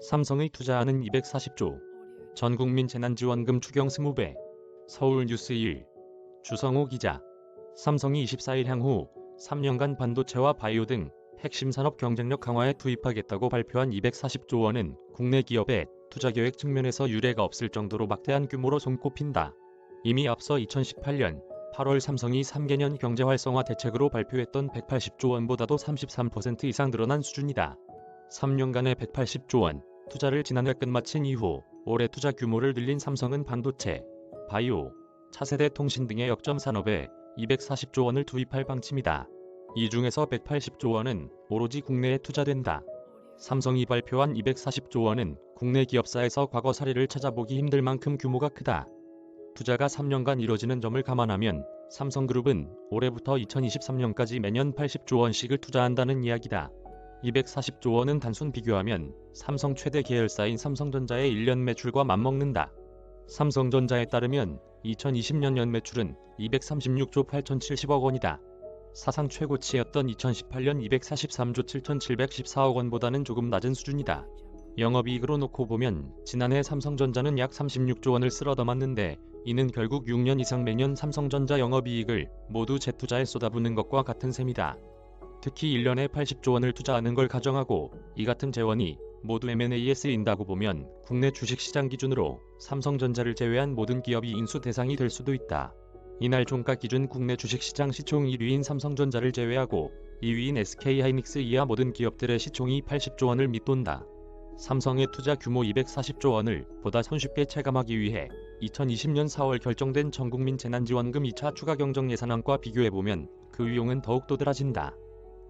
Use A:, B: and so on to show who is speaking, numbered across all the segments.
A: 삼성의 투자하는 240조. 전국민 재난지원금 추경 20배. 서울뉴스 1. 주성호 기자. 삼성이 24일 향후 3년간 반도체와 바이오 등 핵심 산업 경쟁력 강화에 투입하겠다고 발표한 240조 원은 국내 기업의 투자 계획 측면에서 유례가 없을 정도로 막대한 규모로 손꼽힌다. 이미 앞서 2018년 8월 삼성이 3개년 경제 활성화 대책으로 발표했던 180조 원보다도 33% 이상 늘어난 수준이다. 3년간의 180조 원 투자를 지난해 끝마친 이후 올해 투자 규모를 늘린 삼성은 반도체, 바이오, 차세대 통신 등의 역점 산업에 240조 원을 투입할 방침이다. 이 중에서 180조 원은 오로지 국내에 투자된다. 삼성이 발표한 240조 원은 국내 기업사에서 과거 사례를 찾아보기 힘들 만큼 규모가 크다. 투자가 3년간 이뤄지는 점을 감안하면 삼성그룹은 올해부터 2023년까지 매년 80조 원씩을 투자한다는 이야기다. 240조 원은 단순 비교하면 삼성 최대 계열사인 삼성전자의 1년 매출과 맞먹는다. 삼성전자에 따르면 2020년 연매출은 236조 8,070억 원이다. 사상 최고치였던 2018년 243조 7,714억 원보다는 조금 낮은 수준이다. 영업이익으로 놓고 보면 지난해 삼성전자는 약 36조 원을 쓸어담았는데 이는 결국 6년 이상 매년 삼성전자 영업이익을 모두 재투자에 쏟아붓는 것과 같은 셈이다. 특히 1년에 80조 원을 투자하는 걸 가정하고 이 같은 재원이 모두 M&A에 쓰인다고 보면 국내 주식시장 기준으로 삼성전자를 제외한 모든 기업이 인수 대상이 될 수도 있다. 이날 종가 기준 국내 주식시장 시총 1위인 삼성전자를 제외하고 2위인 SK하이닉스 이하 모든 기업들의 시총이 80조 원을 밑돈다. 삼성의 투자 규모 240조 원을 보다 손쉽게 체감하기 위해 2020년 4월 결정된 전국민 재난지원금 2차 추가 경정 예산안과 비교해보면 그 위용은 더욱 도드라진다.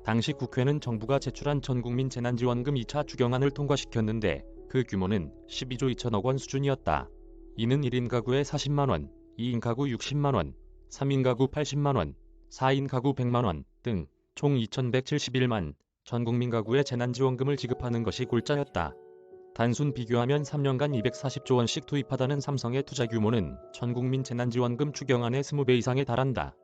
A: 당시 국회는 정부가 제출한 전국민 재난지원금 2차 추경안을 통과시켰는데 그 규모는 12조 2천억 원 수준이었다. 이는 1인 가구에 40만원, 2인 가구 60만원, 3인 가구 80만원, 4인 가구 100만원 등 총 2,171만 전국민 가구에 재난지원금을 지급하는 것이 골자였다. 단순 비교하면 3년간 240조 원씩 투입하다는 삼성의 투자 규모는 전국민 재난지원금 추경안의 20배 이상에 달한다.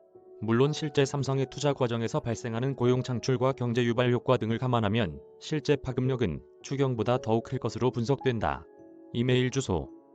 A: 물론 실제 삼성의 투자 과정에서 발생하는 고용 창출과 경제 유발 효과 등을 감안하면 실제 파급력은 추경보다 더욱 클 것으로 분석된다. 이메일 주소